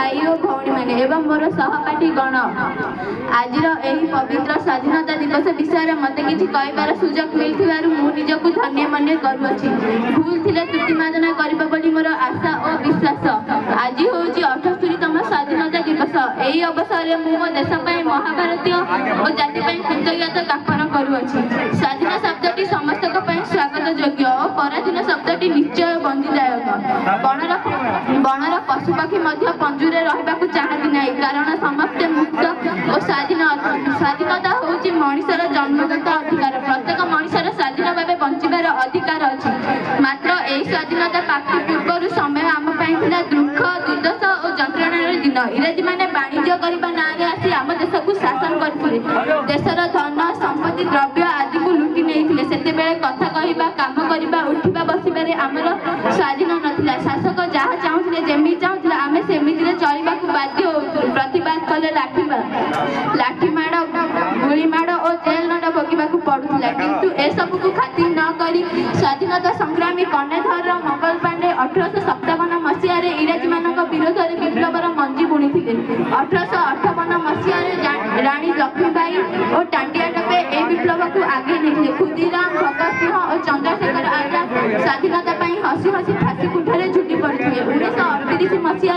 भाई और भौणी मैंने एवं मोर सहपाठी गण आज पवित्र स्वाधीनता दिवस विषय मत कि कहबार सुजोग मिलथिबारु मु निजकु धन्य मने करुअछि। भूल थिले त्रुटि मार्जना करिबा बोली मोर आशा और विश्वास। आज होउछि 78तम स्वाधीनता दिवस। एही अवसर मु मो देश पई महाभारतीय और जाति पई कृतज्ञता ज्ञापन करुअछि। स्वाधीन शब्दटी समस्तक पई स्वागत योग्य और पराधीन शब्दटी निश्चय बंदीदायक। बणर पशु पक्षी मध्य पंजुरे रहिबाकु चाहती नाही कारण समस्ते मुक्त और स्वाधीन अछंती। स्वाधीनता होउछि मनुष्यर जन्मगत अधिकार। प्रत्येक मनुष्यर स्वाधीन भावे बंचिबार अधिकार अछि। मात्र एही स्वाधीनता प्राप्ति पूर्व समय आम पई थिला दुख दुर्दशा और जंत्रणार दिन। इंग्रेजी माने वाणिज्य करबा नारे आसी आम देश को शासन करथिले। देशर धन संपत्ति द्रव्य आदि को लुटि नेइथिले। सेते बेले कथा कहिबा काम करिबा उठिबा बसिबारे आमर स्वाधीन नथिला। शासक जहा चाहुथिले जेमि चाहुथिले आमे सेमितिरे चलिबाकू बाध्य होउथुलु। प्रतिवाद कले लाठी माड़ गुली माड़ और जेल दंड भोगिबाकू पडुथिला। किंतु ए सब को खातिर न करी स्वाधीनता संग्रामी कर्णधार मंगल पांडे 1857 मसीह इंग्रेजी मानक विरोध में विप्लवर मंजी बुणीथिले। 1858 मसीह रानी लक्ष्मीबाई और टांडिया टपे ए विप्लव को आगे नेथिले। खुदीराम भगत सिंह और चंद्रशेखर आजाद स्वाधीनता पाई हसी हसी फांसी कुठारे झुटी पड़ते। 1938 मसीह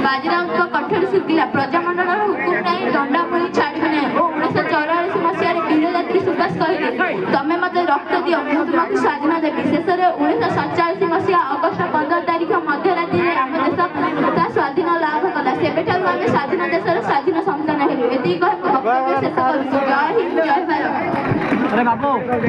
बाजीराव कठोर सुखिला प्रजामंडल हुकुम नहीं दंडामुली छाड़बे नहीं। और 1944 मसीह वीरयात्री सुभाष कहले तमे मते रक्त दियो मु तुमको स्वाधीन देबी। शेष 1947 मसीह अगस्त 15 तारिख मध्यरात्रि आम देश स्वाधीन लाभ कला। सेबेठारु आमे स्वाधीन देशर स्वाधीन संतान हेलु। एति कहि वक्तव्य शेष करूछु। जय हिंद जय भारत।